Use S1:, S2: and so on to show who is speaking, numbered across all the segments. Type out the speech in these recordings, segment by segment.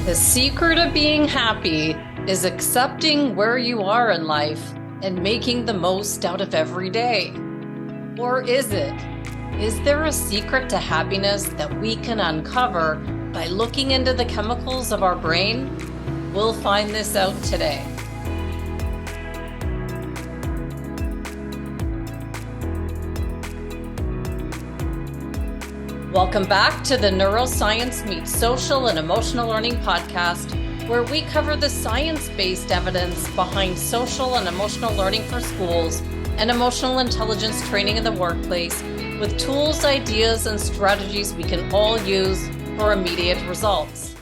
S1: The secret of being happy is accepting where you are in life and making the most out of every day. Or is it? Is there a secret to happiness that we can uncover by looking into the chemicals of our brain? We'll find this out today. Welcome back to the Neuroscience Meets Social and Emotional Learning podcast, where we cover the science-based evidence behind social and emotional learning for schools and emotional intelligence training in the workplace with tools, ideas, and strategies we can all use for immediate results.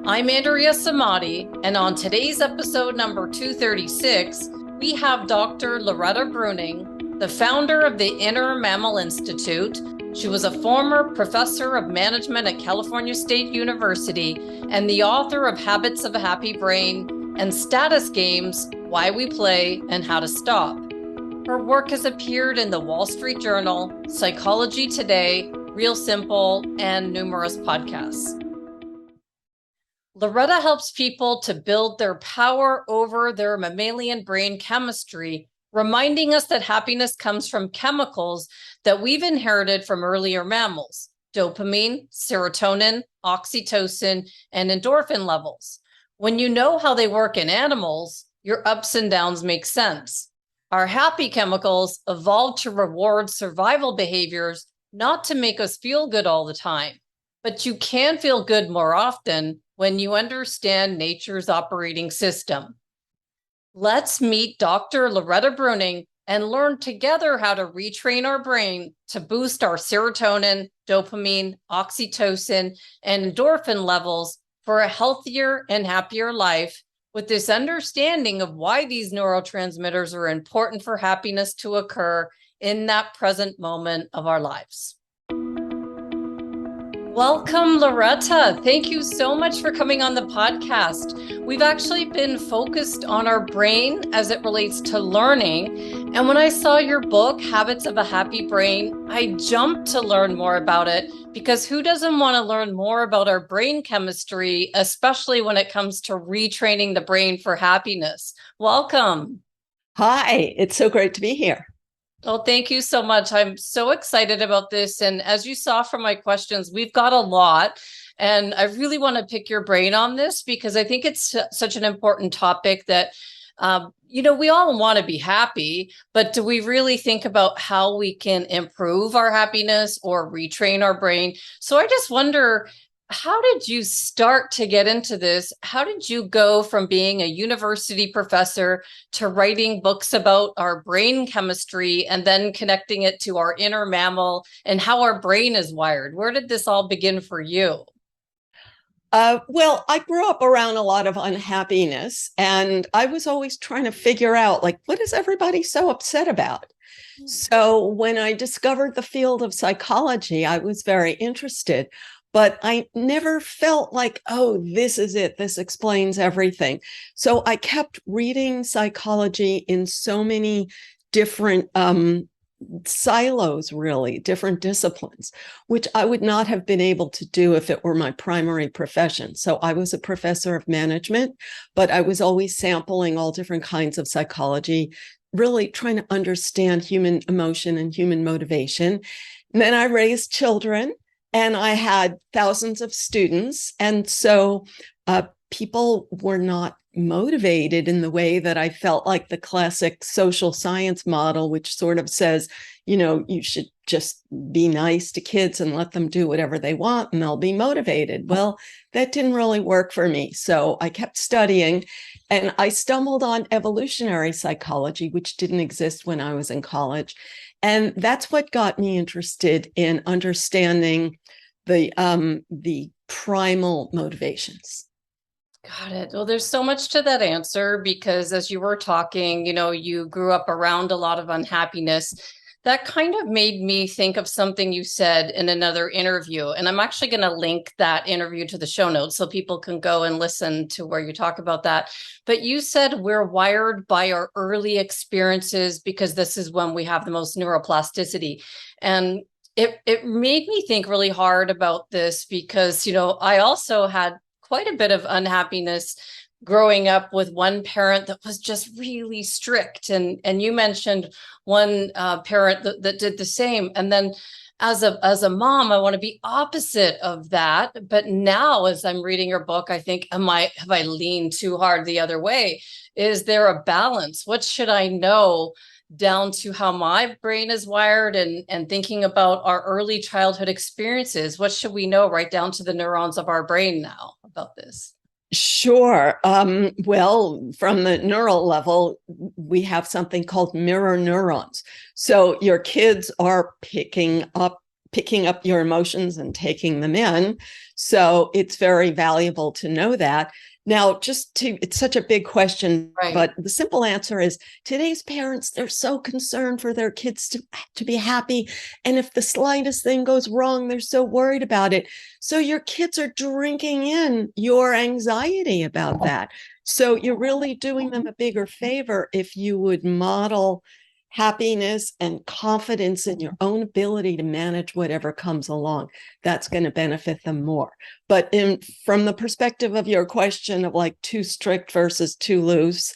S1: I'm Andrea Samadi, and on today's episode number 236, we have Dr. Loretta Breuning, the founder of the Inner Mammal Institute. She was a former professor of management at California State University and the author of Habits of a Happy Brain and Status Games, Why We Play and How to Stop. Her work has appeared in the Wall Street Journal, Psychology Today, Real Simple, and numerous podcasts. Loretta helps people to build their power over their mammalian brain chemistry, reminding us that happiness comes from chemicals that we've inherited from earlier mammals: dopamine, serotonin, oxytocin, and endorphin levels. When you know how they work in animals, your ups and downs make sense. Our happy chemicals evolved to reward survival behaviors, not to make us feel good all the time. But you can feel good more often when you understand nature's operating system. Let's meet Dr. Loretta Breuning and learn together how to retrain our brain to boost our serotonin, dopamine, oxytocin, and endorphin levels for a healthier and happier life, with this understanding of why these neurotransmitters are important for happiness to occur in that present moment of our lives. Welcome, Loretta. Thank you so much for coming on the podcast. We've actually been focused on our brain as it relates to learning. And when I saw your book, Habits of a Happy Brain, I jumped to learn more about it, because who doesn't want to learn more about our brain chemistry, especially when it comes to retraining the brain for happiness? Welcome.
S2: Hi, it's so great to be here.
S1: Well, thank you so much. I'm so excited about this. And as you saw from my questions, we've got a lot. And I really want to pick your brain on this, because I think it's such an important topic that, we all want to be happy, but do we really think about how we can improve our happiness or retrain our brain? So I just wonder, how did you start to get into this? How did you go from being a university professor to writing books about our brain chemistry and then connecting it to our inner mammal and how our brain is wired? Where did this all begin for you?
S2: Well, I grew up around a lot of unhappiness, and I was always trying to figure out, what is everybody so upset about? So when I discovered the field of psychology, I was very interested. But I never felt like, oh, this is it. This explains everything. So I kept reading psychology in so many different silos, really, different disciplines, which I would not have been able to do if it were my primary profession. So I was a professor of management, but I was always sampling all different kinds of psychology, really trying to understand human emotion and human motivation. And then I raised children, and I had thousands of students. And so people were not motivated in the way that I felt like the classic social science model, which sort of says, you should just be nice to kids and let them do whatever they want and they'll be motivated. Well, that didn't really work for me. So I kept studying, and I stumbled on evolutionary psychology, which didn't exist when I was in college. And that's what got me interested in understanding the primal motivations.
S1: Got it. Well, there's so much to that answer, because as you were talking, you grew up around a lot of unhappiness. That kind of made me think of something you said in another interview. And I'm actually going to link that interview to the show notes so people can go and listen to where you talk about that. But you said we're wired by our early experiences because this is when we have the most neuroplasticity. And it made me think really hard about this because, I also had quite a bit of unhappiness growing up with one parent that was just really strict. And you mentioned one parent that did the same. And then as a mom, I want to be opposite of that. But now, as I'm reading your book, I think, have I leaned too hard the other way? Is there a balance? What should I know down to how my brain is wired and thinking about our early childhood experiences? What should we know right down to the neurons of our brain now about this?
S2: Sure. Well, from the neural level, we have something called mirror neurons. So your kids are picking up your emotions and taking them in. So it's very valuable to know that. Now, it's such a big question,
S1: Right.
S2: But the simple answer is today's parents, they're so concerned for their kids to be happy. And if the slightest thing goes wrong, they're so worried about it. So your kids are drinking in your anxiety about that. So you're really doing them a bigger favor if you would model happiness and confidence in your own ability to manage whatever comes along. That's going to benefit them more. But from the perspective of your question of like too strict versus too loose,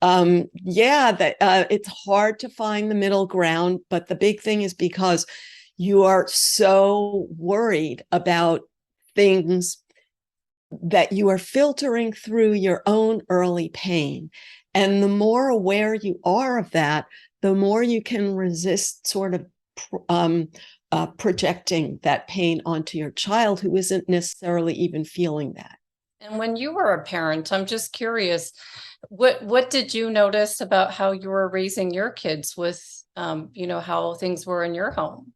S2: it's hard to find the middle ground. But the big thing is because you are so worried about things that you are filtering through your own early pain. And the more aware you are of that, the more you can resist sort of projecting that pain onto your child who isn't necessarily even feeling that.
S1: And when you were a parent, I'm just curious, what did you notice about how you were raising your kids with, how things were in your home?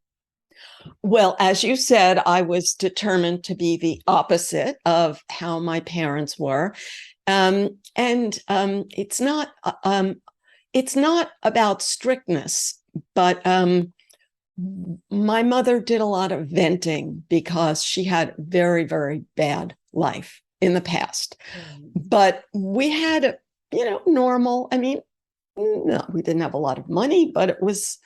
S2: Well, as you said, I was determined to be the opposite of how my parents were. It's not about strictness, but my mother did a lot of venting because she had a very, very bad life in the past. But we had, normal. I mean, no, we didn't have a lot of money, but it was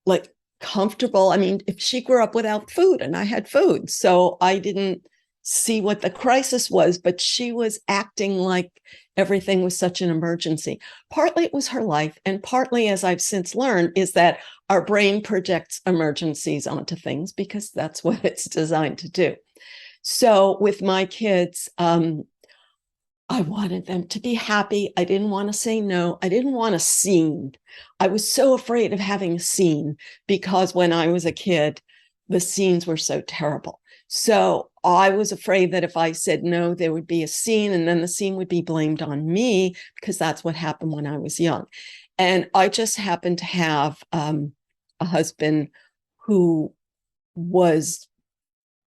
S2: like comfortable. I mean, if she grew up without food and I had food, so I didn't see what the crisis was, but she was acting like everything was such an emergency. Partly it was her life, and partly, as I've since learned, is that our brain projects emergencies onto things because that's what it's designed to do. So with my kids, I wanted them to be happy. I didn't want to say no. I didn't want a scene. I was so afraid of having a scene because when I was a kid, the scenes were so terrible. So I was afraid that if I said no, there would be a scene, and then the scene would be blamed on me because that's what happened when I was young. And I just happened to have a husband who was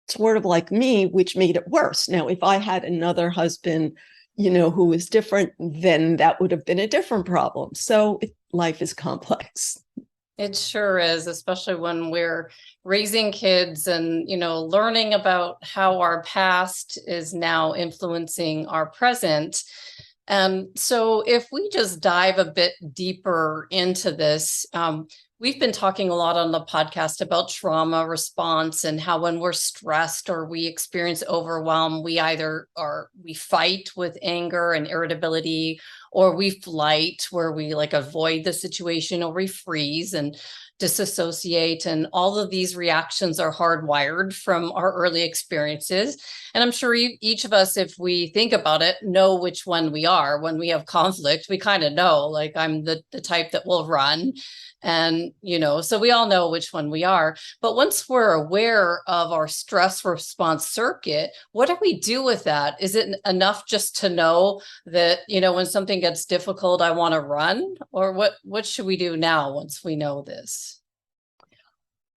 S2: sort of like me, which made it worse. Now, if I had another husband, who was different, then that would have been a different problem. So life is complex.
S1: It sure is, especially when we're raising kids and, learning about how our past is now influencing our present. And so if we just dive a bit deeper into this, we've been talking a lot on the podcast about trauma response and how when we're stressed or we experience overwhelm, we fight with anger and irritability, or we flight where we avoid the situation, or we freeze and disassociate. And all of these reactions are hardwired from our early experiences. And I'm sure each of us, if we think about it, know which one we are. When we have conflict, we kind of know, like I'm the type that will run. And, so we all know which one we are. But once we're aware of our stress response circuit, what do we do with that? Is it enough just to know that, when something gets difficult, I want to run? Or what should we do now once we know this?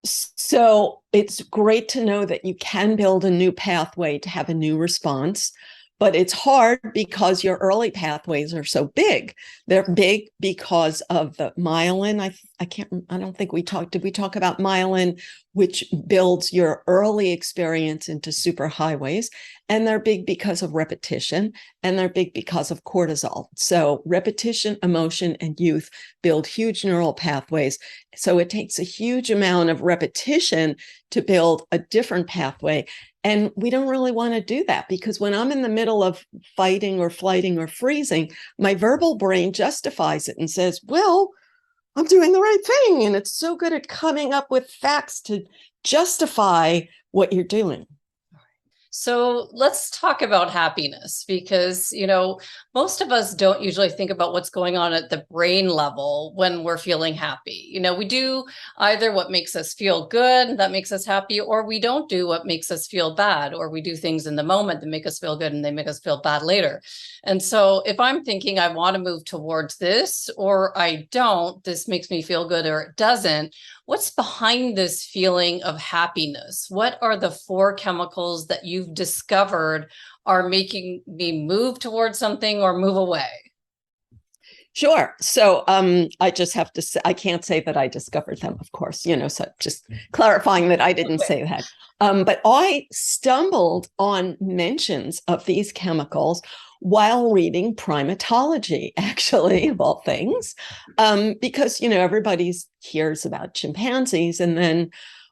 S2: So it's great to know that you can build a new pathway to have a new response. But it's hard because your early pathways are so big. They're big because of the myelin. I don't think did we talk about myelin, which builds your early experience into superhighways? And they're big because of repetition, and they're big because of cortisol. So repetition, emotion, and youth build huge neural pathways. So it takes a huge amount of repetition to build a different pathway. And we don't really want to do that, because when I'm in the middle of fighting or flighting or freezing, my verbal brain justifies it and says, well, I'm doing the right thing. And it's so good at coming up with facts to justify what you're doing.
S1: So let's talk about happiness, because, most of us don't usually think about what's going on at the brain level when we're feeling happy. We do either what makes us feel good, that makes us happy, or we don't do what makes us feel bad, or we do things in the moment that make us feel good and they make us feel bad later. And so if I'm thinking I want to move towards this, or I don't, this makes me feel good or it doesn't, what's behind this feeling of happiness? What are the 4 chemicals that you've discovered are making me move towards something or move away?
S2: Sure. So I just have to say, I can't say that I discovered them, of course, so just clarifying that I didn't say that. But I stumbled on mentions of these chemicals while reading primatology, actually, of all things, because, everybody hears about chimpanzees, and then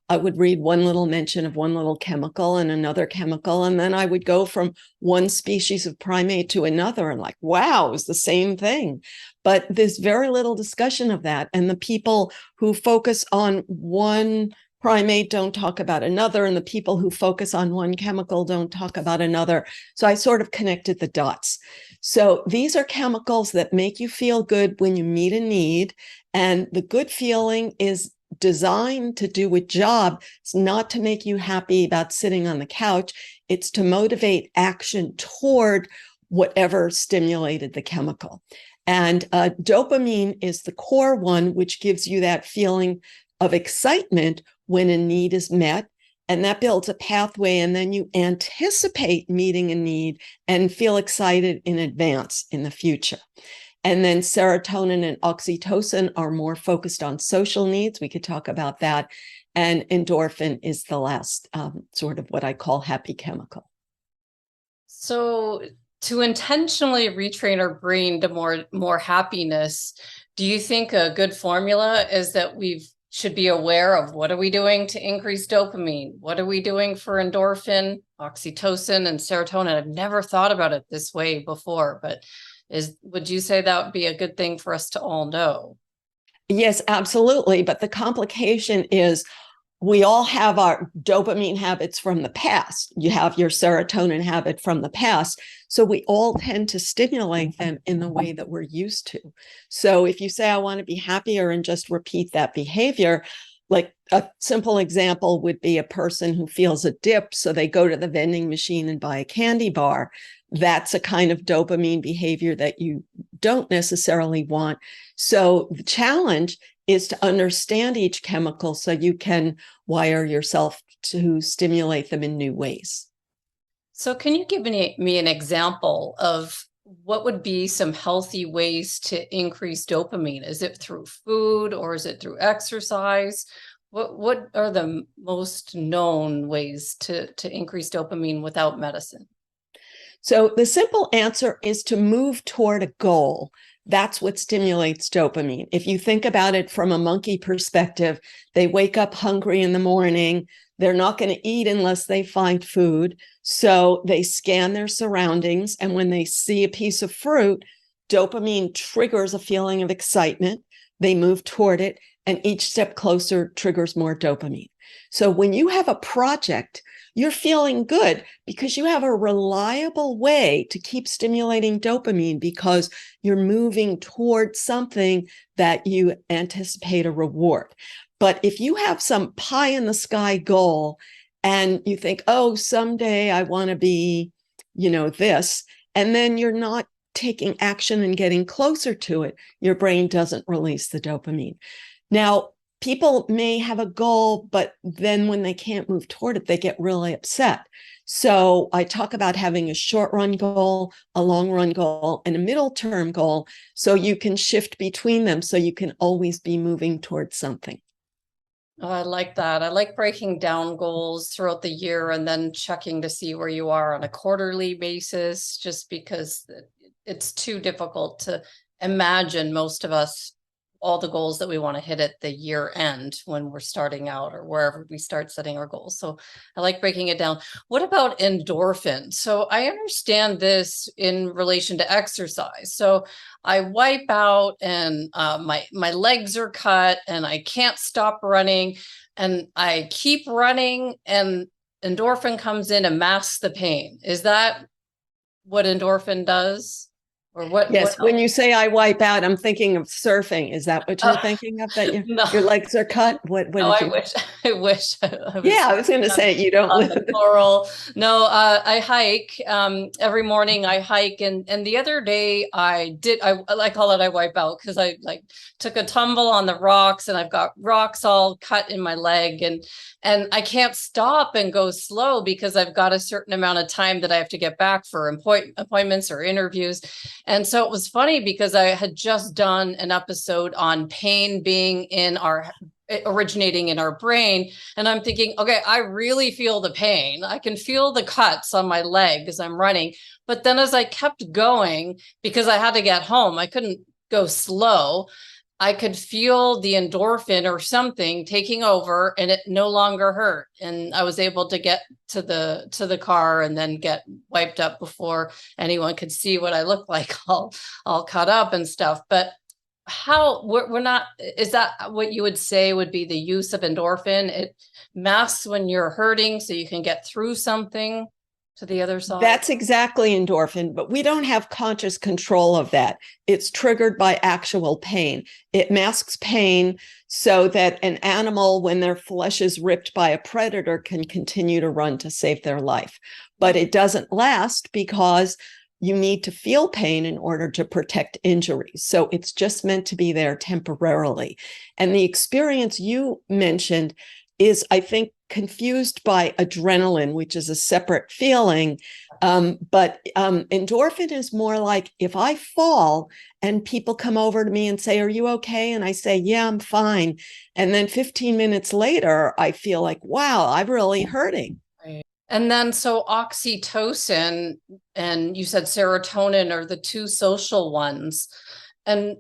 S2: I would read one little mention of one little chemical and another chemical, and then I would go from one species of primate to another and like, wow, it's the same thing. But there's very little discussion of that. And the people who focus on one primate don't talk about another, and the people who focus on one chemical don't talk about another. So I sort of connected the dots. So these are chemicals that make you feel good when you meet a need. And the good feeling is designed to do a job. It's not to make you happy about sitting on the couch. It's to motivate action toward whatever stimulated the chemical. And dopamine is the core one, which gives you that feeling of excitement when a need is met. And that builds a pathway. And then you anticipate meeting a need and feel excited in advance in the future. And then serotonin and oxytocin are more focused on social needs. We could talk about that. And endorphin is the last sort of what I call happy chemical.
S1: So to intentionally retrain our brain to more happiness, do you think a good formula is that we should be aware of what are we doing to increase dopamine? What are we doing for endorphin, oxytocin, and serotonin? I've never thought about it this way before, but would you say that would be a good thing for us to all know?
S2: Yes, absolutely. But the complication is we all have our dopamine habits from the past. You have your serotonin habit from the past. So we all tend to stimulate them in the way that we're used to. So if you say, I want to be happier, and just repeat that behavior, like a simple example would be a person who feels a dip, so they go to the vending machine and buy a candy bar. That's a kind of dopamine behavior that you don't necessarily want. So the challenge is to understand each chemical so you can wire yourself to stimulate them in new ways.
S1: So can you give me an example of what would be some healthy ways to increase dopamine? Is it through food, or is it through exercise? What are the most known ways to increase dopamine without medicine?
S2: So the simple answer is to move toward a goal. That's what stimulates dopamine. If you think about it from a monkey perspective, they wake up hungry in the morning. They're not going to eat unless they find food. So they scan their surroundings. And when they see a piece of fruit, dopamine triggers a feeling of excitement. They move toward it, and each step closer triggers more dopamine. So when you have a project, you're feeling good because you have a reliable way to keep stimulating dopamine, because you're moving towards something that you anticipate a reward. But if you have some pie in the sky goal and you think, oh, someday I want to be, this, and then you're not taking action and getting closer to it, your brain doesn't release the dopamine. Now, people may have a goal, but then when they can't move toward it, they get really upset. So I talk about having a short run goal, a long run goal, and a middle term goal, so you can shift between them, so you can always be moving towards something.
S1: Oh, I like that. I like breaking down goals throughout the year and then checking to see where you are on a quarterly basis, just because it's too difficult to imagine most of us all the goals that we want to hit at the year end when we're starting out or wherever we start setting our goals. So I like breaking it down. What about endorphin? So I understand this in relation to exercise. So I wipe out and my legs are cut and I can't stop running and I keep running and endorphin comes in and masks the pain. Is that what endorphin does? Or what?
S2: Yes,
S1: What
S2: when you say I wipe out, I'm thinking of surfing. Is that what you're thinking of? That
S1: no,
S2: your legs are cut? What
S1: no,
S2: did you?
S1: I wish I was
S2: Yeah, I was going to say you don't
S1: on
S2: live.
S1: the plural. No, I hike. Every morning I hike, and the other day I call it I wipe out because I like took a tumble on the rocks and I've got rocks all cut in my leg and I can't stop and go slow because I've got a certain amount of time that I have to get back for appointments or interviews. And so it was funny because I had just done an episode on pain being originating in our brain. And I'm thinking, okay, I really feel the pain. I can feel the cuts on my leg as I'm running. But then as I kept going, because I had to get home, I couldn't go slow. I could feel the endorphin or something taking over and it no longer hurt. And I was able to get to the car and then get wiped up before anyone could see what I look like all cut up and stuff. But we're not, is that what you would say would be the use of endorphin? It masks when you're hurting so you can get through something to the other side?
S2: That's exactly endorphin, but we don't have conscious control of that. It's triggered by actual pain. It masks pain so that an animal, when their flesh is ripped by a predator, can continue to run to save their life. But it doesn't last because you need to feel pain in order to protect injuries. So it's just meant to be there temporarily. And the experience you mentioned is, I think, confused by adrenaline, which is a separate feeling. But endorphin is more like if I fall and people come over to me and say, "Are you okay?" And I say, "Yeah, I'm fine." And then 15 minutes later, I feel like, wow, I'm really hurting.
S1: Right. And then so oxytocin and you said serotonin are the two social ones. And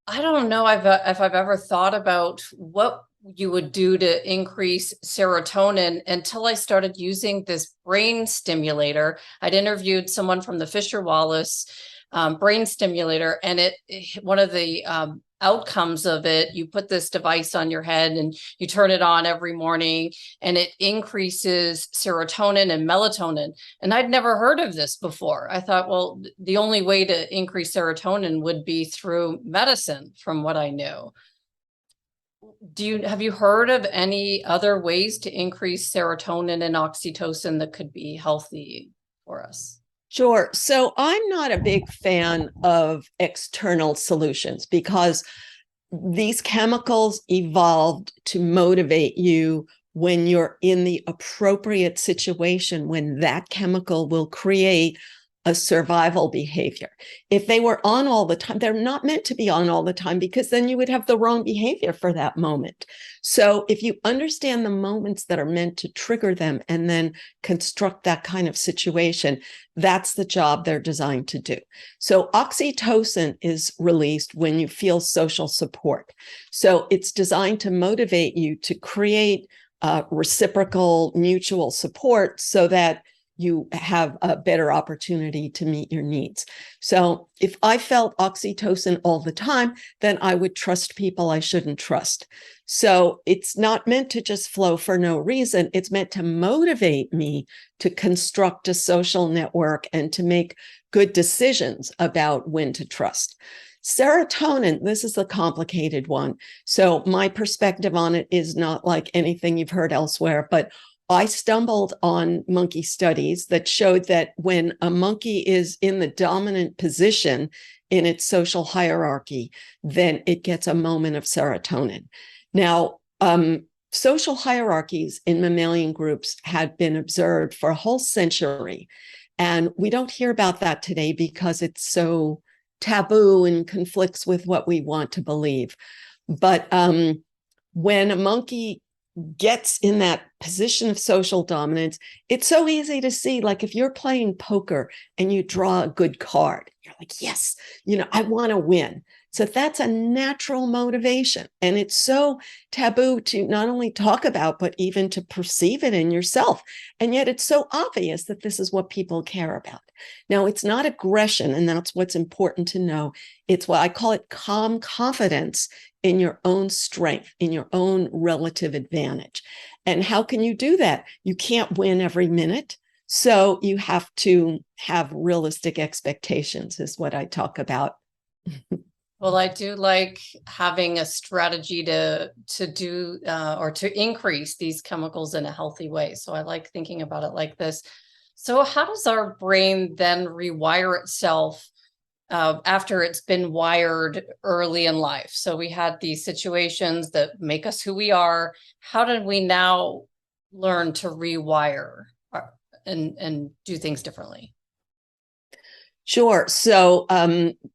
S1: I don't know if I've ever thought about what you would do to increase serotonin until I started using this brain stimulator. I'd interviewed someone from the Fisher Wallace brain stimulator, and one of the outcomes of it, you put this device on your head and you turn it on every morning and it increases serotonin and melatonin. And I'd never heard of this before. I thought, well, the only way to increase serotonin would be through medicine from what I knew. Have you heard of any other ways to increase serotonin and oxytocin that could be healthy for us?
S2: Sure. So I'm not a big fan of external solutions because these chemicals evolved to motivate you when you're in the appropriate situation, when that chemical will create a survival behavior. If they were on all the time, they're not meant to be on all the time because then you would have the wrong behavior for that moment. So if you understand the moments that are meant to trigger them and then construct that kind of situation, that's the job they're designed to do. So oxytocin is released when you feel social support. So it's designed to motivate you to create reciprocal mutual support so that you have a better opportunity to meet your needs. So if I felt oxytocin all the time, then I would trust people I shouldn't trust. So it's not meant to just flow for no reason. It's meant to motivate me to construct a social network and to make good decisions about when to trust. Serotonin, this is a complicated one. So my perspective on it is not like anything you've heard elsewhere, but I stumbled on monkey studies that showed that when a monkey is in the dominant position in its social hierarchy, then it gets a moment of serotonin. Now, social hierarchies in mammalian groups had been observed for a whole century. And we don't hear about that today because it's so taboo and conflicts with what we want to believe. But when a monkey gets in that position of social dominance, it's so easy to see, like if you're playing poker and you draw a good card, you're like, yes, I want to win. So that's a natural motivation. And it's so taboo to not only talk about, but even to perceive it in yourself. And yet it's so obvious that this is what people care about. Now, it's not aggression, and that's what's important to know. It's what I call it calm confidence in your own strength, in your own relative advantage. And how can you do that? You can't win every minute. So you have to have realistic expectations, is what I talk about.
S1: Well, I do like having a strategy to do or to increase these chemicals in a healthy way. So I like thinking about it like this. So how does our brain then rewire itself after it's been wired early in life? So we had these situations that make us who we are. How did we now learn to rewire and do things differently?
S2: Sure. So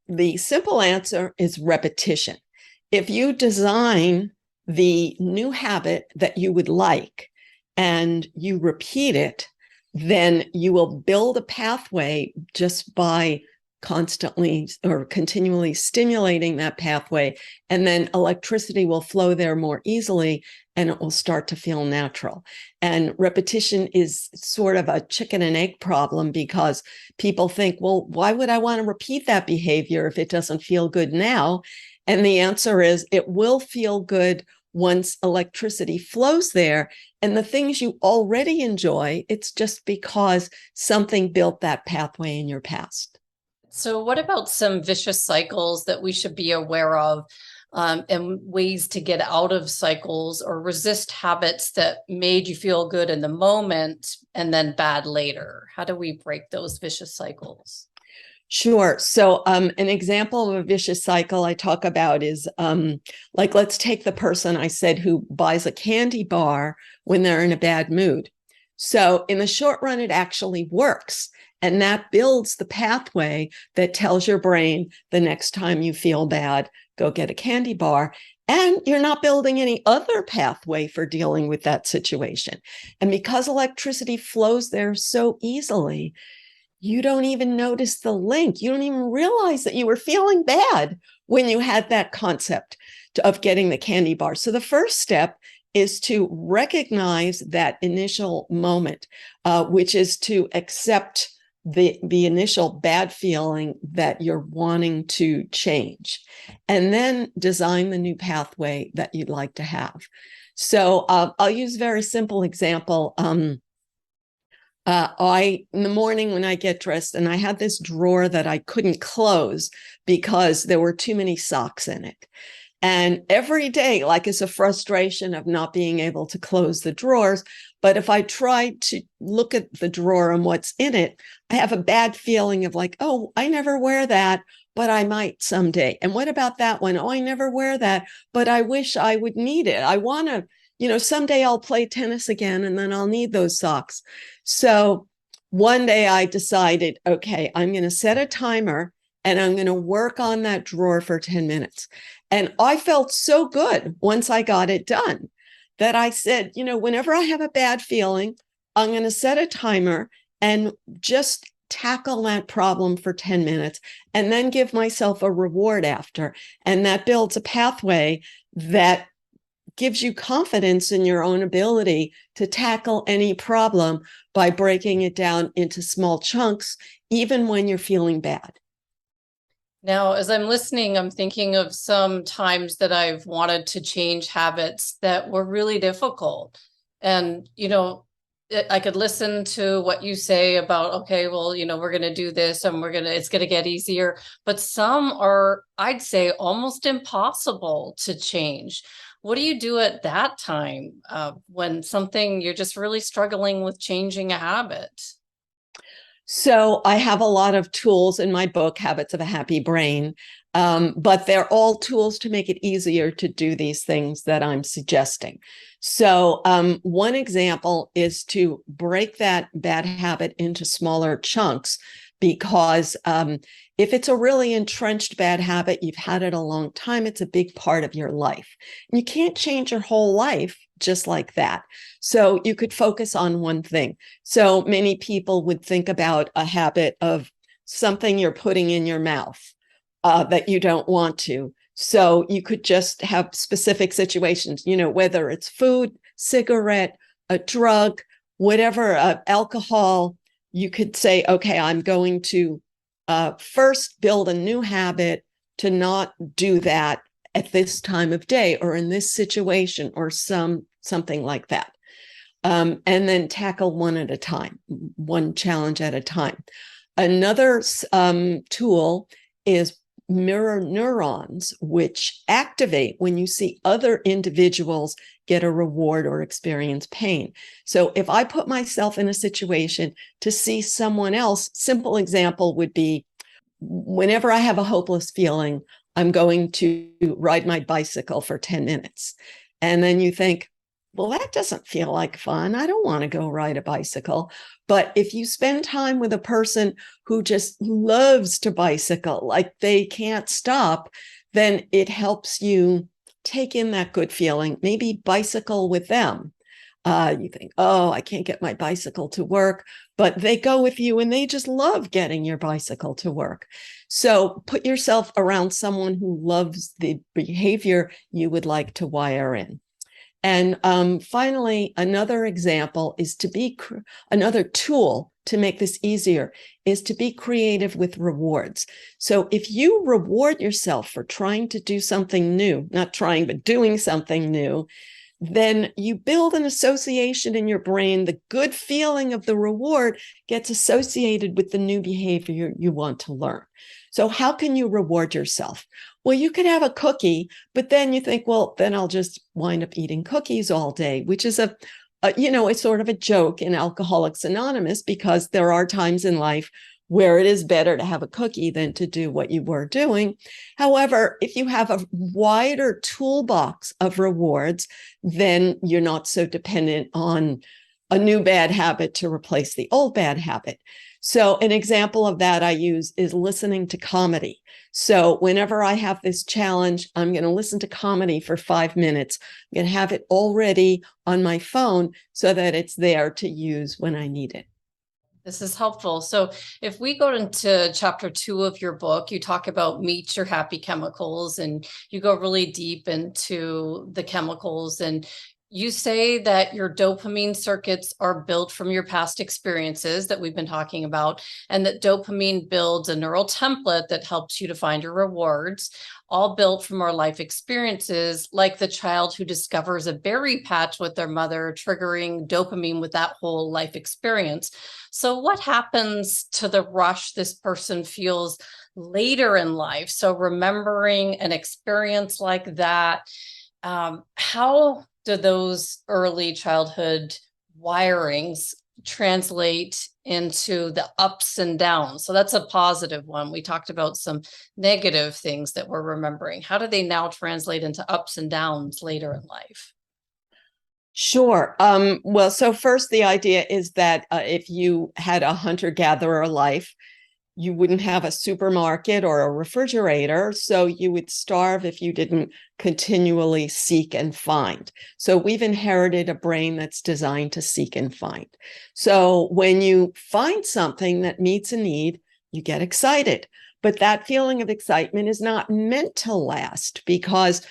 S2: the simple answer is repetition. If you design the new habit that you would like and you repeat it, then you will build a pathway just by constantly or continually stimulating that pathway. And then electricity will flow there more easily and it will start to feel natural. And repetition is sort of a chicken and egg problem, because people think, well, why would I want to repeat that behavior if it doesn't feel good now? And the answer is it will feel good once electricity flows there. And the things you already enjoy, it's just because something built that pathway in your past.
S1: So what about some vicious cycles that we should be aware of, and ways to get out of cycles or resist habits that made you feel good in the moment and then bad later? How do we break those vicious cycles?
S2: Sure. So an example of a vicious cycle I talk about is like, let's take the person I said who buys a candy bar when they're in a bad mood. So in the short run, it actually works. And that builds the pathway that tells your brain the next time you feel bad, go get a candy bar. And you're not building any other pathway for dealing with that situation. And because electricity flows there so easily, you don't even notice the link. You don't even realize that you were feeling bad when you had that concept of getting the candy bar. So the first step is to recognize that initial moment, which is to accept the initial bad feeling that you're wanting to change, and then design the new pathway that you'd like to have. So I'll use a very simple example. In the morning when I get dressed, and I had this drawer that I couldn't close because there were too many socks in it. And every day, like, it's a frustration of not being able to close the drawers. But if I try to look at the drawer and what's in it, I have a bad feeling of like, oh, I never wear that, but I might someday. And what about that one? Oh, I never wear that, but I wish I would need it. I want to, someday I'll play tennis again and then I'll need those socks. So one day I decided, okay, I'm going to set a timer and I'm going to work on that drawer for 10 minutes. And I felt so good once I got it done that I said, whenever I have a bad feeling, I'm going to set a timer and just tackle that problem for 10 minutes and then give myself a reward after. And that builds a pathway that gives you confidence in your own ability to tackle any problem by breaking it down into small chunks, even when you're feeling bad.
S1: Now, as I'm listening, I'm thinking of some times that I've wanted to change habits that were really difficult. And, I could listen to what you say about, okay, well, we're going to do this and it's going to get easier. But some are, I'd say, almost impossible to change. What do you do at that time when you're just really struggling with changing a habit?
S2: So I have a lot of tools in my book, Habits of a Happy Brain, but they're all tools to make it easier to do these things that I'm suggesting. So one example is to break that bad habit into smaller chunks, because if it's a really entrenched bad habit, you've had it a long time, it's a big part of your life. And you can't change your whole life just like that. So you could focus on one thing. So many people would think about a habit of something you're putting in your mouth that you don't want to. So you could just have specific situations, whether it's food, cigarette, a drug, whatever, alcohol. You could say, okay, I'm going to first build a new habit to not do that at this time of day or in this situation or something like that. And then tackle one at a time, one challenge at a time. Another tool is mirror neurons, which activate when you see other individuals get a reward or experience pain. So if I put myself in a situation to see someone else, simple example would be whenever I have a hopeless feeling, I'm going to ride my bicycle for 10 minutes. And then you think, well, that doesn't feel like fun. I don't want to go ride a bicycle. But if you spend time with a person who just loves to bicycle, like they can't stop, then it helps you take in that good feeling, maybe bicycle with them. You think, oh, I can't get my bicycle to work, but they go with you and they just love getting your bicycle to work. So put yourself around someone who loves the behavior you would like to wire in. And finally, another example is to be another tool to make this easier is to be creative with rewards. So if you reward yourself for trying to do something new, not trying, but doing something new, then you build an association in your brain. The good feeling of the reward gets associated with the new behavior you want to learn. So how can you reward yourself? Well, you could have a cookie, but then you think, well, then I'll just wind up eating cookies all day, which is it's sort of a joke in Alcoholics Anonymous, because there are times in life where it is better to have a cookie than to do what you were doing. However, if you have a wider toolbox of rewards, then you're not so dependent on a new bad habit to replace the old bad habit. So an example of that I use is listening to comedy. So whenever I have this challenge, I'm going to listen to comedy for 5 minutes. I'm going to have it already on my phone so that it's there to use when I need it.
S1: This is helpful. So if we go into chapter 2 of your book, you talk about meet your happy chemicals, and you go really deep into the chemicals, and you say that your dopamine circuits are built from your past experiences that we've been talking about, and that dopamine builds a neural template that helps you to find your rewards, all built from our life experiences, like the child who discovers a berry patch with their mother, triggering dopamine with that whole life experience. So what happens to the rush this person feels later in life? So remembering an experience like that, how do those early childhood wirings translate into the ups and downs? So that's a positive one. We talked about some negative things that we're remembering. How do they now translate into ups and downs later in life?
S2: Sure. Well, so first, the idea is that if you had a hunter-gatherer life, you wouldn't have a supermarket or a refrigerator, so you would starve if you didn't continually seek and find. So we've inherited a brain that's designed to seek and find. So when you find something that meets a need, you get excited. But that feeling of excitement is not meant to last, because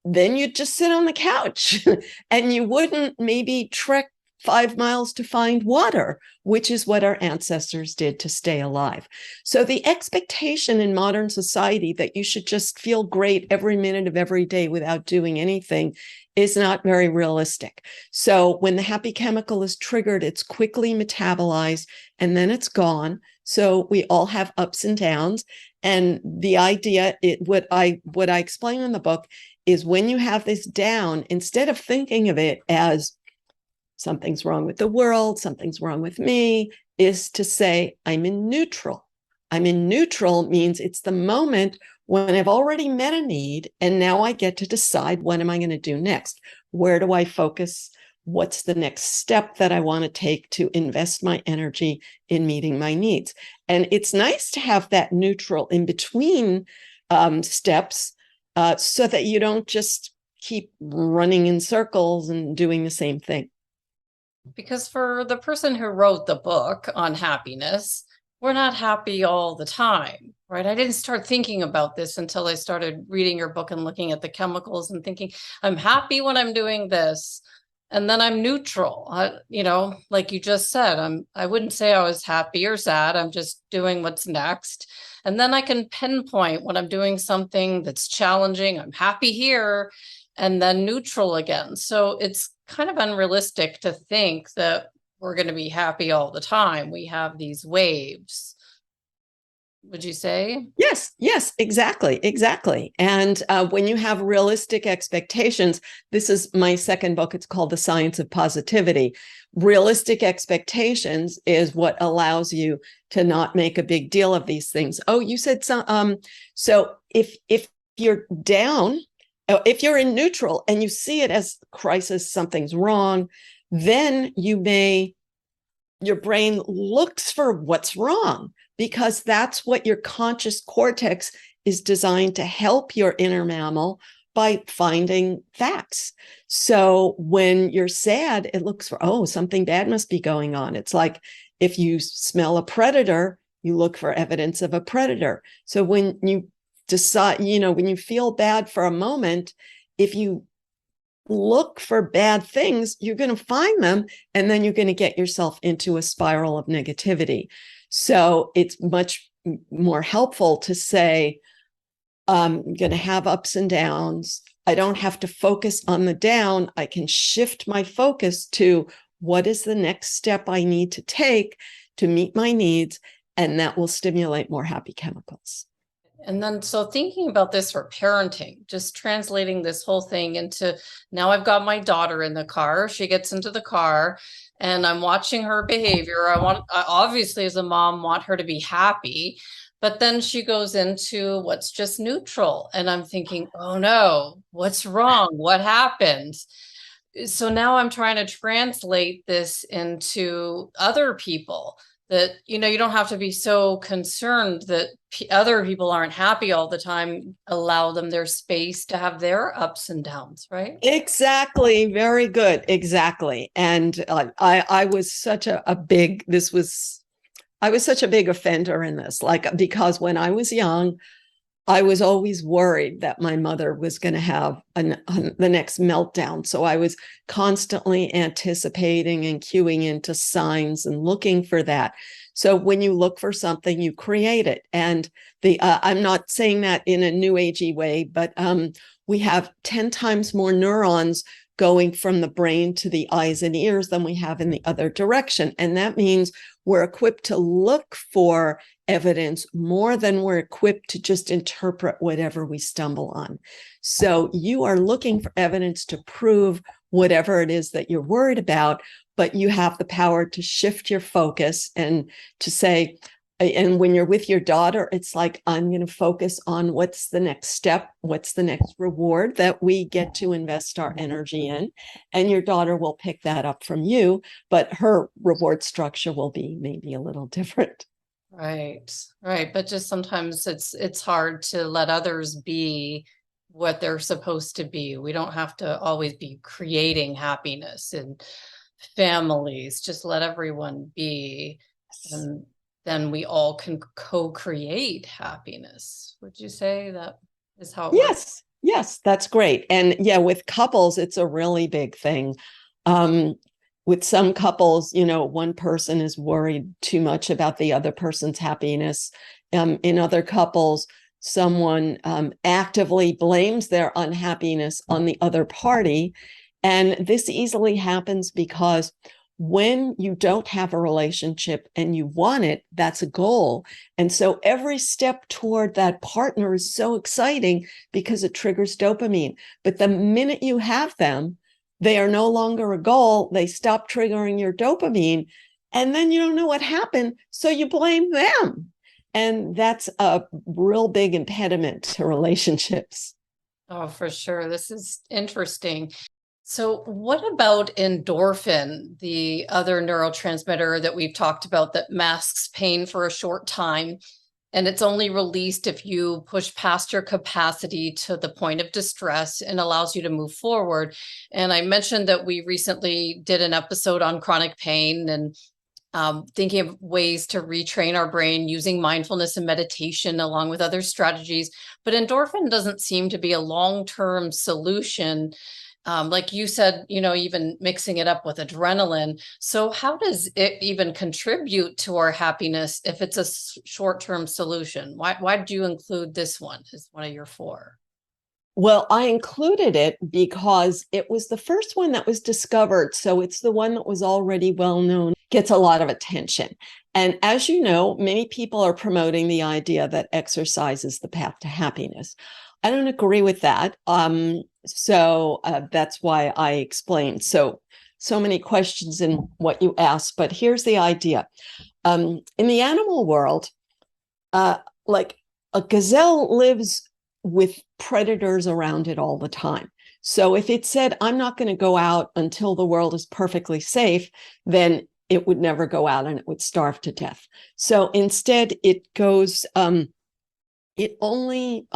S2: then you'd just sit on the couch and you wouldn't maybe trek 5 miles to find water, which is what our ancestors did to stay alive. So the expectation in modern society that you should just feel great every minute of every day without doing anything is not very realistic. So when the happy chemical is triggered, it's quickly metabolized and then it's gone. So we all have ups and downs. And the idea, what I explain in the book is, when you have this down, instead of thinking of it as something's wrong with the world, something's wrong with me, is to say, I'm in neutral. I'm in neutral means it's the moment when I've already met a need, and now I get to decide, what am I going to do next? Where do I focus? What's the next step that I want to take to invest my energy in meeting my needs? And it's nice to have that neutral in between steps, so that you don't just keep running in circles and doing the same thing.
S1: Because for the person who wrote the book on happiness, we're not happy all the time, right? I didn't start thinking about this until I started reading your book and looking at the chemicals and thinking, I'm happy when I'm doing this. And then I'm neutral. Like you just said, I wouldn't say I was happy or sad. I'm just doing what's next. And then I can pinpoint when I'm doing something that's challenging. I'm happy here and then neutral again. So it's kind of unrealistic to think that we're going to be happy all the time. We have these waves. Would you say?
S2: Yes, exactly. And when you have realistic expectations, this is my second book. It's called The Science of Positivity. Realistic expectations is what allows you to not make a big deal of these things. Oh, you said so. So if you're down, if you're in neutral and you see it as crisis, something's wrong, then your brain looks for what's wrong, because that's what your conscious cortex is designed to help your inner mammal by finding facts. So when you're sad, it looks for, oh, something bad must be going on. It's like if you smell a predator, you look for evidence of a predator. So when you decide, when you feel bad for a moment, if you look for bad things, you're going to find them, and then you're going to get yourself into a spiral of negativity. So it's much more helpful to say, I'm going to have ups and downs. I don't have to focus on the down. I can shift my focus to what is the next step I need to take to meet my needs, and that will stimulate more happy chemicals.
S1: And then, so thinking about this for parenting, just translating this whole thing into, now I've got my daughter in the car. She gets into the car and I'm watching her behavior. I obviously, as a mom, want her to be happy, but then she goes into what's just neutral. And I'm thinking, oh no, what's wrong? What happened? So now I'm trying to translate this into other people. That, you don't have to be so concerned that other people aren't happy all the time. Allow them their space to have their ups and downs, right?
S2: Exactly. Very good. Exactly. And I was such a big offender in this, because when I was young, I was always worried that my mother was going to have the next meltdown. So I was constantly anticipating and cueing into signs and looking for that. So when you look for something, you create it. And I'm not saying that in a new agey way, but we have 10 times more neurons going from the brain to the eyes and ears than we have in the other direction. And that means we're equipped to look for evidence more than we're equipped to just interpret whatever we stumble on. So you are looking for evidence to prove whatever it is that you're worried about, but you have the power to shift your focus and to say, and when you're with your daughter, it's like, I'm going to focus on what's the next step, what's the next reward that we get to invest our energy in. And your daughter will pick that up from you, but her reward structure will be maybe a little different.
S1: Right. But just sometimes it's hard to let others be what they're supposed to be. We don't have to always be creating happiness in families. Just let everyone be. And then we all can co-create happiness. Would you say that is how it works?
S2: Yes, that's great. And yeah, with couples, it's a really big thing. With some couples, one person is worried too much about the other person's happiness. In other couples, someone actively blames their unhappiness on the other party. And this easily happens because when you don't have a relationship and you want it, that's a goal. And so every step toward that partner is so exciting because it triggers dopamine. But the minute you have them, they are no longer a goal. They stop triggering your dopamine. And then you don't know what happened. So you blame them. And that's a real big impediment to relationships.
S1: Oh, for sure. This is interesting. So what about endorphin, the other neurotransmitter that we've talked about that masks pain for a short time? And it's only released if you push past your capacity to the point of distress and allows you to move forward. And I mentioned that we recently did an episode on chronic pain and thinking of ways to retrain our brain using mindfulness and meditation along with other strategies. But endorphin doesn't seem to be a long-term solution. Like you said, even mixing it up with adrenaline. So how does it even contribute to our happiness if it's a short-term solution? Why did you include this one as one of your four?
S2: Well, I included it because it was the first one that was discovered. So it's the one that was already well known, gets a lot of attention. And as you know, many people are promoting the idea that exercise is the path to happiness. I don't agree with that. So that's why I explained. So many questions in what you asked, but here's the idea. In the animal world, like a gazelle lives with predators around it all the time. So if it said, I'm not going to go out until the world is perfectly safe, then it would never go out and it would starve to death. So instead, it goes, it only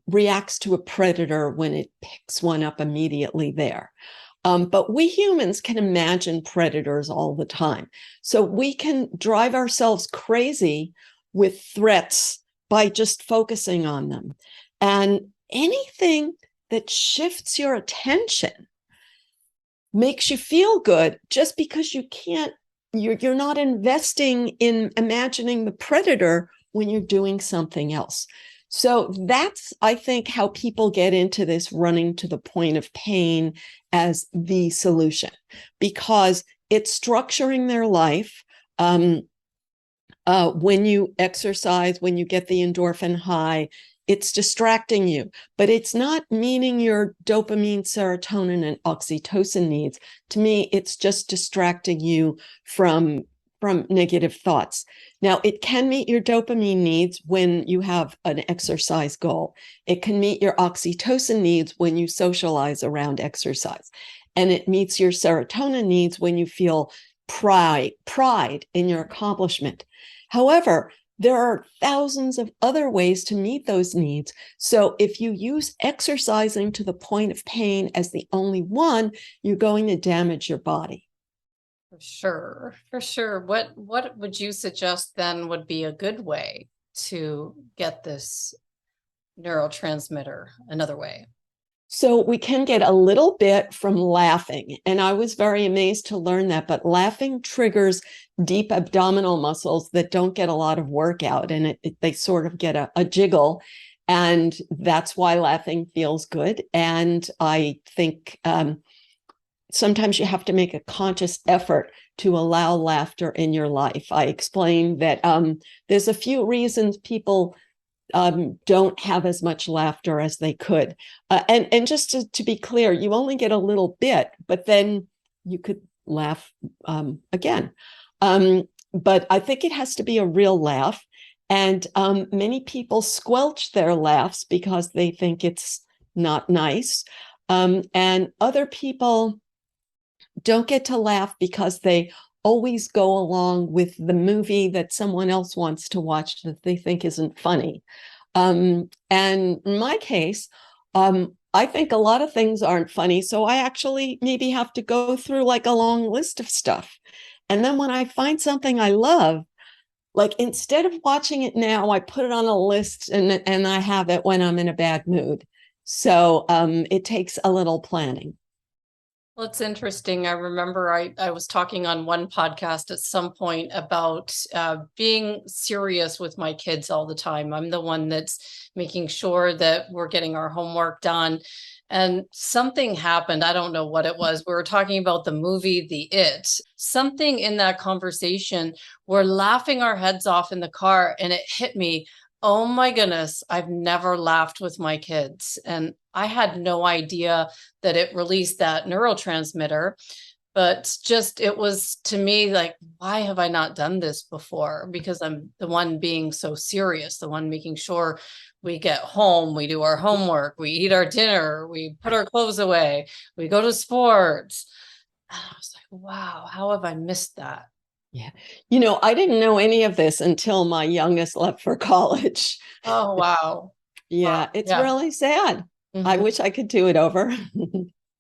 S2: reacts to a predator when it picks one up immediately there. But we humans can imagine predators all the time. So we can drive ourselves crazy with threats by just focusing on them. And anything that shifts your attention makes you feel good just because you're not investing in imagining the predator when you're doing something else. So that's, I think, how people get into this running to the point of pain as the solution, because it's structuring their life. When you exercise, when you get the endorphin high, it's distracting you, but it's not meeting your dopamine, serotonin, and oxytocin needs. To me, it's just distracting you from negative thoughts. Now, it can meet your dopamine needs when you have an exercise goal. It can meet your oxytocin needs when you socialize around exercise. And it meets your serotonin needs when you feel pride in your accomplishment. However, there are thousands of other ways to meet those needs. So if you use exercising to the point of pain as the only one, you're going to damage your body.
S1: For sure. What would you suggest then would be a good way to get this neurotransmitter another way?
S2: So we can get a little bit from laughing. And I was very amazed to learn that, but laughing triggers deep abdominal muscles that don't get a lot of workout, and they sort of get a jiggle. And that's why laughing feels good. And I think sometimes you have to make a conscious effort to allow laughter in your life. I explained that there's a few reasons people don't have as much laughter as they could. And just to be clear, you only get a little bit, but then you could laugh again. But I think it has to be a real laugh. And many people squelch their laughs because they think it's not nice. And other people don't get to laugh because they always go along with the movie that someone else wants to watch that they think isn't funny. And in my case, I think a lot of things aren't funny. So I actually maybe have to go through like a long list of stuff. And then when I find something I love, like instead of watching it now, I put it on a list and I have it when I'm in a bad mood. So it takes a little planning.
S1: Well, it's interesting. I remember I was talking on one podcast at some point about being serious with my kids all the time. I'm the one that's making sure that we're getting our homework done. And something happened. I don't know what it was. We were talking about the movie, The It. Something in that conversation, we're laughing our heads off in the car, and it hit me. Oh my goodness, I've never laughed with my kids. And I had no idea that it released that neurotransmitter, but just it was to me like, why have I not done this before? Because I'm the one being so serious, the one making sure we get home, we do our homework, we eat our dinner, we put our clothes away, we go to sports. And I was like, wow, how have I missed that?
S2: Yeah. I didn't know any of this until my youngest left for college.
S1: Oh, wow.
S2: Yeah,
S1: Wow.
S2: it's
S1: Yeah.
S2: really sad. I
S1: Mhm.
S2: wish I could do it over.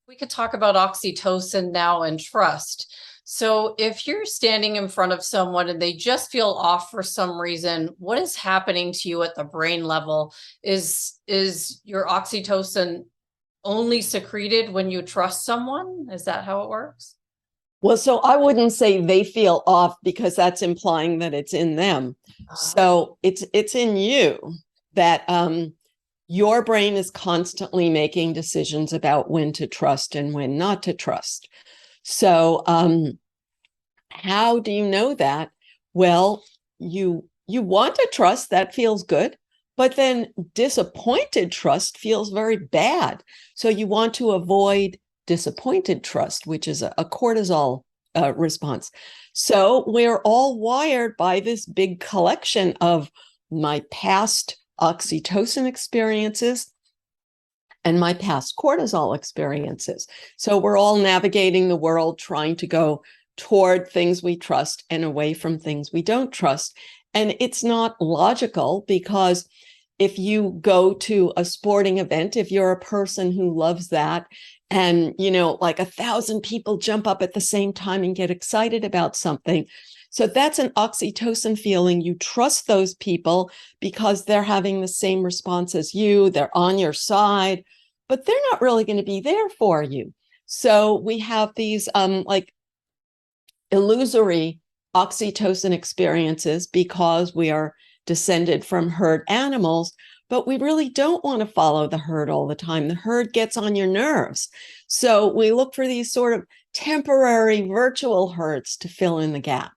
S1: We could talk about oxytocin now and trust. So, if you're standing in front of someone and they just feel off for some reason, what is happening to you at the brain level? Is your oxytocin only secreted when you trust someone? Is that how it works?
S2: Well, so I wouldn't say they feel off because that's implying that it's in them.
S1: Uh,
S2: So it's in you that your brain is constantly making decisions about when to trust and when not to trust. So how do you know that? Well, you want to trust, that feels good, but then disappointed trust feels very bad. So you want to avoid disappointed trust, which is a cortisol response. So we're all wired by this big collection of my past oxytocin experiences and my past cortisol experiences. So we're all navigating the world trying to go toward things we trust and away from things we don't trust. And it's not logical because if you go to a sporting event, if you're a person who loves that, and like 1,000 people jump up at the same time and get excited about something, so that's an oxytocin feeling. You trust those people because they're having the same response as you, they're on your side, but they're not really going to be there for you. So we have these like illusory oxytocin experiences because we are descended from herd animals, but we really don't want to follow the herd all the time. The herd gets on your nerves. So we look for these sort of temporary virtual herds to fill in the gap.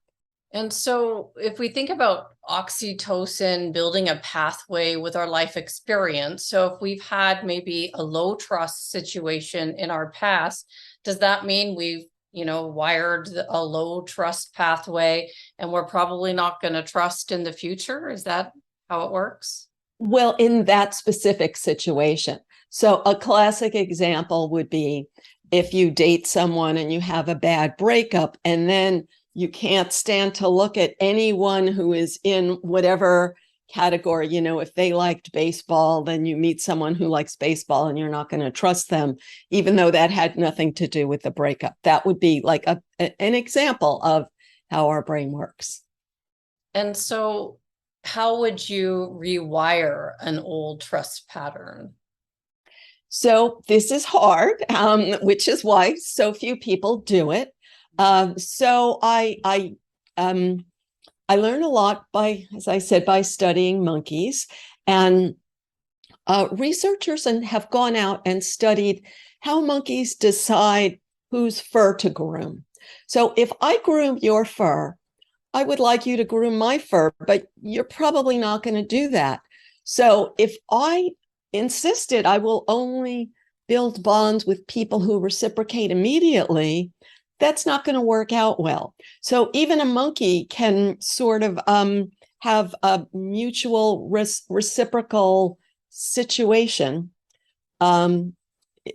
S1: And so, if we think about oxytocin building a pathway with our life experience, so if we've had maybe a low trust situation in our past, does that mean we've, wired a low trust pathway and we're probably not going to trust in the future? Is that how it works?
S2: Well, in that specific situation. So a classic example would be if you date someone and you have a bad breakup, and then you can't stand to look at anyone who is in whatever category. If they liked baseball, then you meet someone who likes baseball and you're not going to trust them, even though that had nothing to do with the breakup. That would be like an example of how our brain works.
S1: And so, how would you rewire an old trust pattern?
S2: So this is hard, which is why so few people do it. So I learn a lot by, as I said, by studying monkeys, and researchers have gone out and studied how monkeys decide whose fur to groom. So if I groom your fur, I would like you to groom my fur, but you're probably not going to do that. So if I insisted I will only build bonds with people who reciprocate immediately, that's not going to work out well. So even a monkey can sort of have a mutual reciprocal situation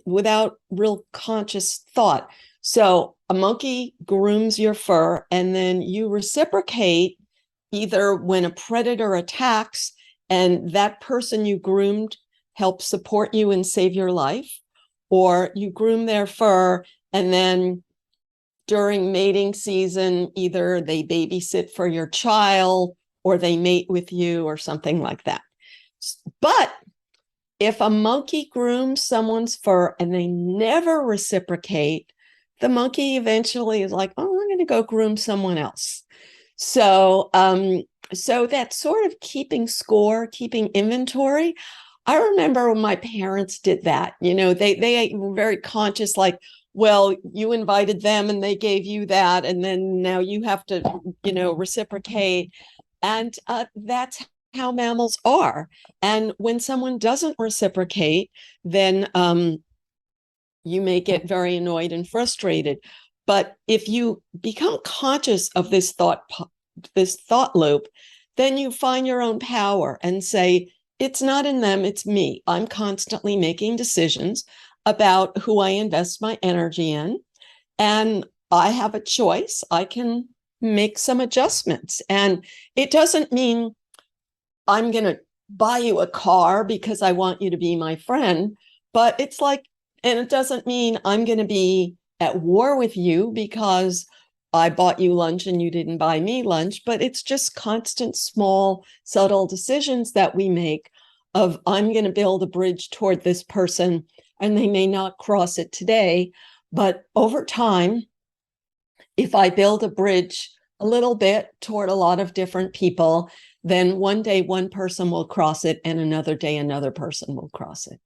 S2: without real conscious thought. So a monkey grooms your fur, and then you reciprocate either when a predator attacks and that person you groomed helps support you and save your life, or you groom their fur and then during mating season, either they babysit for your child or they mate with you or something like that. But if a monkey grooms someone's fur and they never reciprocate, the monkey eventually is like, oh, I'm going to go groom someone else. So, so that's sort of keeping score, keeping inventory. I remember when my parents did that. They were very conscious, like, well, you invited them and they gave you that, and then now you have to, reciprocate. And that's how mammals are. And when someone doesn't reciprocate, then you may get very annoyed and frustrated. But if you become conscious of this thought loop, then you find your own power and say, it's not in them, it's me. I'm constantly making decisions about who I invest my energy in. And I have a choice. I can make some adjustments. And it doesn't mean I'm going to buy you a car because I want you to be my friend, but it's like, and it doesn't mean I'm going to be at war with you because I bought you lunch and you didn't buy me lunch, but it's just constant, small, subtle decisions that we make of I'm going to build a bridge toward this person, and they may not cross it today, but over time, if I build a bridge a little bit toward a lot of different people, then one day one person will cross it and another day another person will cross it.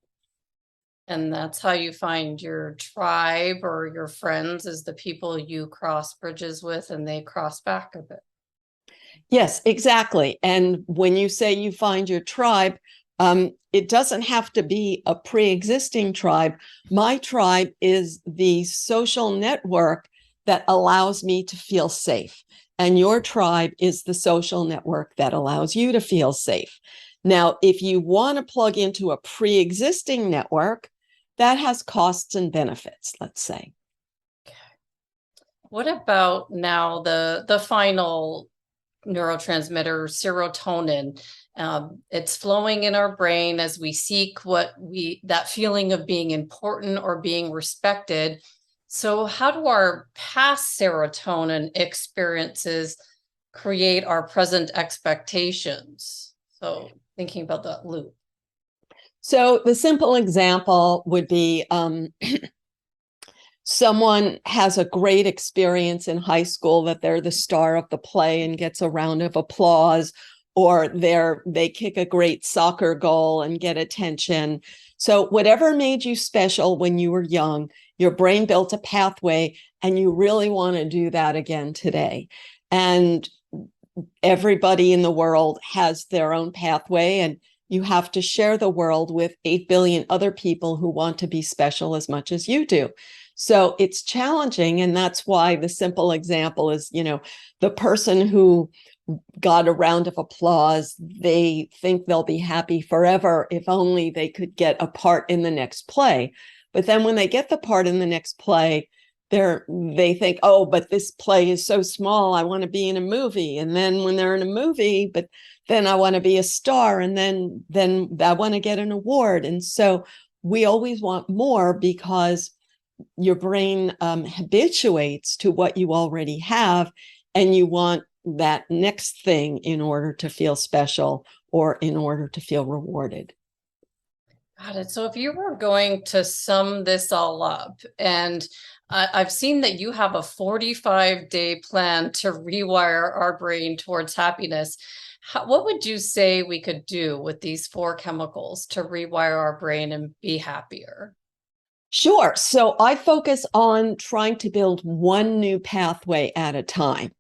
S1: And that's how you find your tribe or your friends, is the people you cross bridges with and they cross back a bit.
S2: Yes, exactly. And when you say you find your tribe, it doesn't have to be a pre-existing tribe. My tribe is the social network that allows me to feel safe. And your tribe is the social network that allows you to feel safe. Now, if you want to plug into a pre-existing network, that has costs and benefits, let's say.
S1: What about now the final neurotransmitter, serotonin? It's flowing in our brain as we seek that feeling of being important or being respected. So how do our past serotonin experiences create our present expectations? So thinking about that loop.
S2: So the simple example would be someone has a great experience in high school that they're the star of the play and gets a round of applause, or they kick a great soccer goal and get attention. So whatever made you special when you were young, your brain built a pathway and you really want to do that again today. And everybody in the world has their own pathway, and you have to share the world with 8 billion other people who want to be special as much as you do. So it's challenging. And that's why the simple example is, the person who got a round of applause, they think they'll be happy forever if only they could get a part in the next play. But then when they get the part in the next play, they think, oh, but this play is so small, I want to be in a movie. And then when they're in a movie, but then I want to be a star, and then I want to get an award. And so we always want more because your brain habituates to what you already have, and you want that next thing in order to feel special or in order to feel rewarded.
S1: Got it. So if you were going to sum this all up, and I've seen that you have a 45-day plan to rewire our brain towards happiness. What would you say we could do with these 4 chemicals to rewire our brain and be happier?
S2: Sure. So I focus on trying to build one new pathway at a time.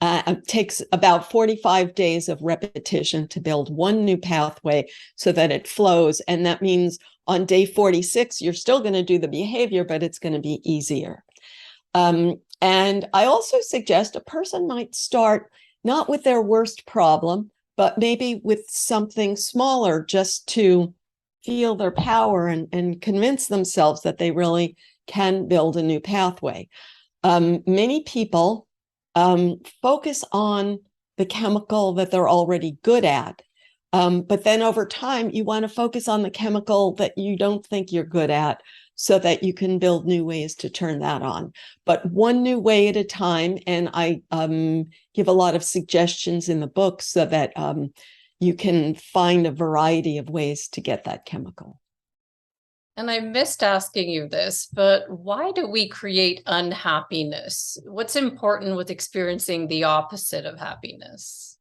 S2: It takes about 45 days of repetition to build one new pathway so that it flows. And that means on day 46, you're still going to do the behavior, but it's going to be easier. And I also suggest a person might start not with their worst problem, but maybe with something smaller, just to feel their power and convince themselves that they really can build a new pathway. Many people focus on the chemical that they're already good at. But then over time, you want to focus on the chemical that you don't think you're good at so that you can build new ways to turn that on. But one new way at a time. And I give a lot of suggestions in the book so that you can find a variety of ways to get that chemical.
S1: And I missed asking you this, but why do we create unhappiness? What's important with experiencing the opposite of happiness?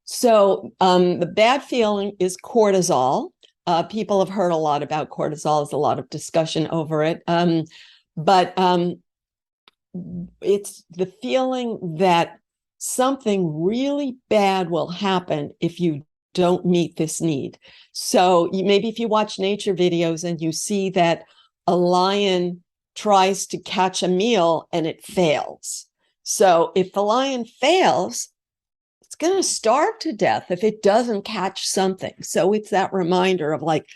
S2: So the bad feeling is cortisol. People have heard a lot about cortisol. There's a lot of discussion over it. But it's the feeling that something really bad will happen if you don't meet this need. So maybe if you watch nature videos and you see that a lion tries to catch a meal and it fails. So if the lion fails, it's going to starve to death if it doesn't catch something. So it's that reminder of like,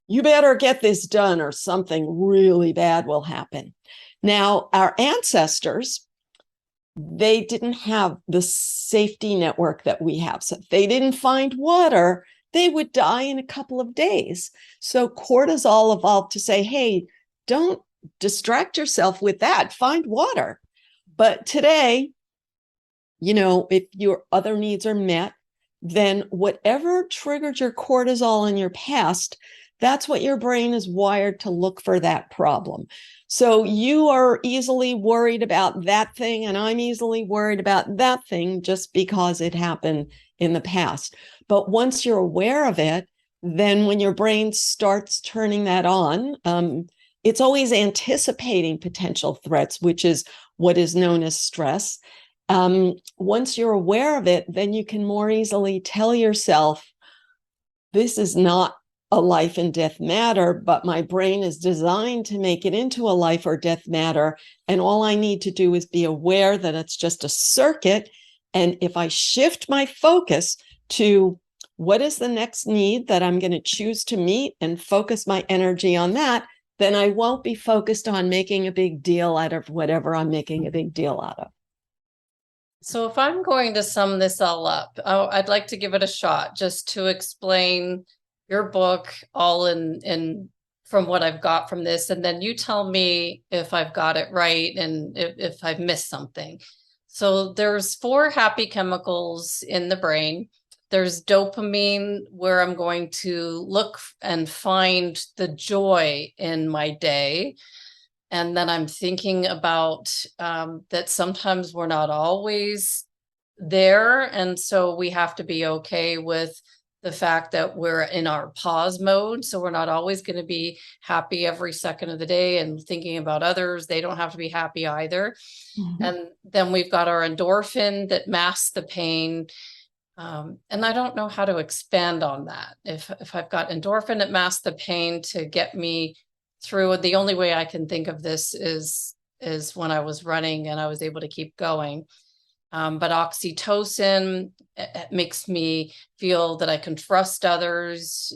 S2: you better get this done or something really bad will happen. Now, our ancestors they didn't have the safety network that we have. So if they didn't find water, they would die in a couple of days. So cortisol evolved to say, hey, don't distract yourself with that. Find water. But today, if your other needs are met, then whatever triggered your cortisol in your past, that's what your brain is wired to look for, that problem. So you are easily worried about that thing, and I'm easily worried about that thing just because it happened in the past. But once you're aware of it, then when your brain starts turning that on, it's always anticipating potential threats, which is what is known as stress. Once you're aware of it, then you can more easily tell yourself, this is not a life and death matter, but my brain is designed to make it into a life or death matter. And all I need to do is be aware that it's just a circuit. And if I shift my focus to what is the next need that I'm going to choose to meet and focus my energy on that, then I won't be focused on making a big deal out of whatever I'm making a big deal out of.
S1: So if I'm going to sum this all up, I'd like to give it a shot just to explain your book all in from what I've got from this. And then you tell me if I've got it right and if I've missed something. So there's 4 happy chemicals in the brain. There's dopamine, where I'm going to look and find the joy in my day. And then I'm thinking about that sometimes we're not always there. And so we have to be okay with the fact that we're in our pause mode. So we're not always going to be happy every second of the day and thinking about others. They don't have to be happy either. Mm-hmm. And then we've got our endorphin that masks the pain. And I don't know how to expand on that. If I've got endorphin that masks the pain to get me through, the only way I can think of this is when I was running and I was able to keep going. But oxytocin, it makes me feel that I can trust others.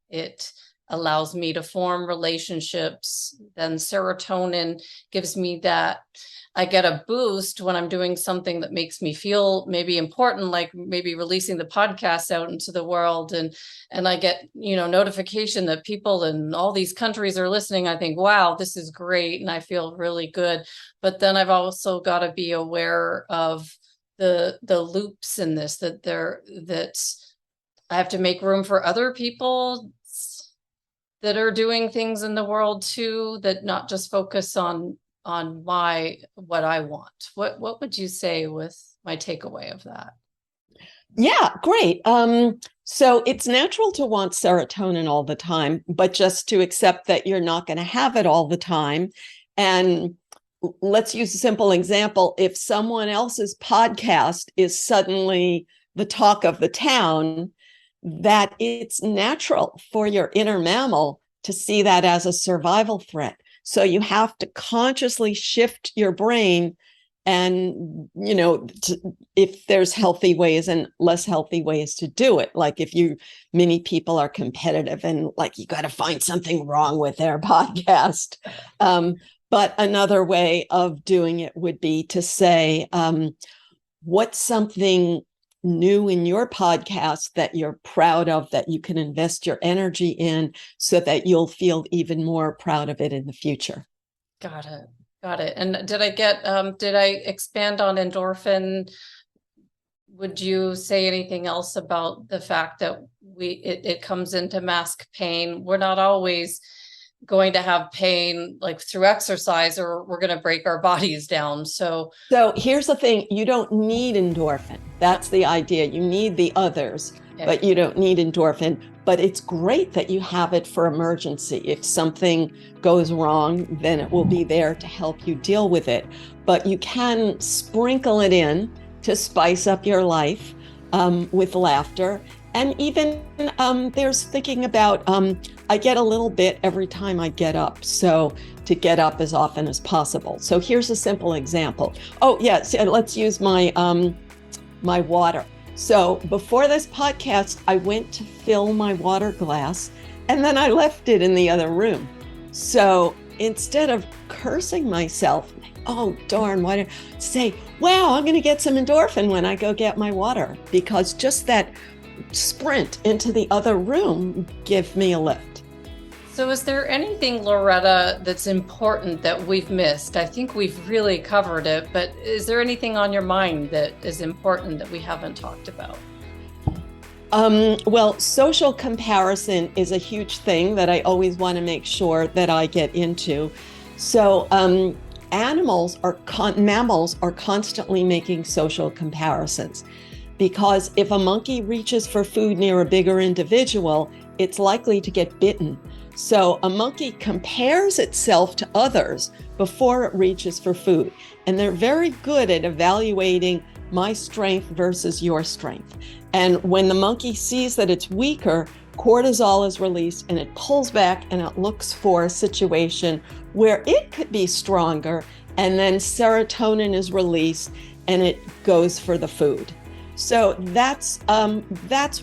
S1: It allows me to form relationships. Then serotonin gives me that. I get a boost when I'm doing something that makes me feel maybe important, like maybe releasing the podcast out into the world. And I get, notification that people in all these countries are listening. I think, wow, this is great. And I feel really good. But then I've also got to be aware of the loops in this, that I have to make room for other people that are doing things in the world too, that not just focus on what I want. What would you say with my takeaway of that?
S2: Yeah, great. So it's natural to want serotonin all the time, but just to accept that you're not going to have it all the time. And let's use a simple example. If someone else's podcast is suddenly the talk of the town, that it's natural for your inner mammal to see that as a survival threat. So you have to consciously shift your brain and, if there's healthy ways and less healthy ways to do it. Like if many people are competitive and like, you got to find something wrong with their podcast. But another way of doing it would be to say, what's something new in your podcast that you're proud of, that you can invest your energy in so that you'll feel even more proud of it in the future.
S1: Got it. And did I expand on endorphin? Would you say anything else about the fact that it comes in to mask pain? We're not always going to have pain like through exercise, or we're going to break our bodies down. So
S2: here's the thing. You don't need endorphin. That's the idea. You need the others, but you don't need endorphin. But it's great that you have it for emergency. If something goes wrong, then it will be there to help you deal with it. But you can sprinkle it in to spice up your life with laughter. And even there's thinking about, I get a little bit every time I get up. So to get up as often as possible. So here's a simple example. Oh, yes. Yeah, let's use my water. So before this podcast, I went to fill my water glass and then I left it in the other room. So instead of cursing myself, oh, darn, why did I say, wow, I'm going to get some endorphin when I go get my water, because just that sprint into the other room give me a lift.
S1: So is there anything, Loretta, that's important that we've missed? I think we've really covered it, but is there anything on your mind that is important that we haven't talked about?
S2: Well, social comparison is a huge thing that I always want to make sure that I get into. So, mammals are constantly making social comparisons, because if a monkey reaches for food near a bigger individual, it's likely to get bitten. So a monkey compares itself to others before it reaches for food. And they're very good at evaluating my strength versus your strength. And when the monkey sees that it's weaker, cortisol is released and it pulls back and it looks for a situation where it could be stronger. And then serotonin is released and it goes for the food. So that's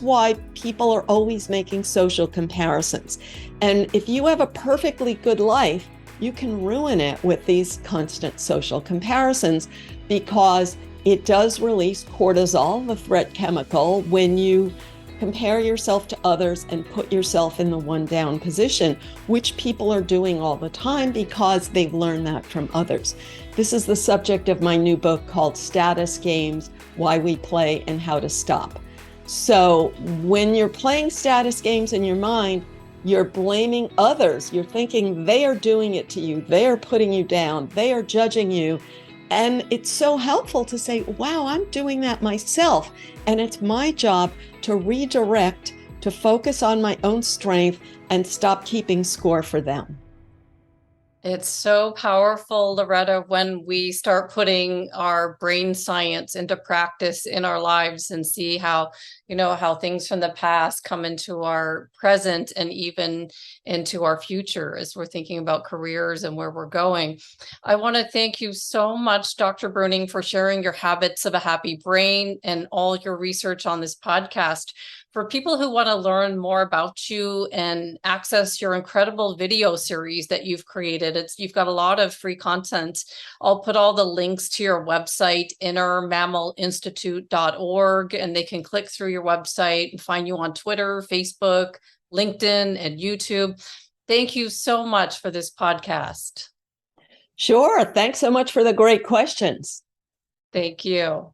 S2: why people are always making social comparisons. And if you have a perfectly good life, you can ruin it with these constant social comparisons, because it does release cortisol, the threat chemical, when you compare yourself to others and put yourself in the one down position, which people are doing all the time because they've learned that from others. This is the subject of my new book called Status Games: Why We Play and How to Stop. So when you're playing status games in your mind, you're blaming others. You're thinking they are doing it to you. They are putting you down. They are judging you. And it's so helpful to say, wow, I'm doing that myself. And it's my job to redirect, to focus on my own strength and stop keeping score for them.
S1: It's so powerful, Loretta, when we start putting our brain science into practice in our lives and see how, how things from the past come into our present and even into our future as we're thinking about careers and where we're going. I want to thank you so much, Dr. Breuning, for sharing your habits of a happy brain and all your research on this podcast. For people who want to learn more about you and access your incredible video series that you've created, you've got a lot of free content. I'll put all the links to your website, innermammalinstitute.org, and they can click through your website and find you on Twitter, Facebook, LinkedIn, and YouTube. Thank you so much for this podcast.
S2: Sure. Thanks so much for the great questions.
S1: Thank you.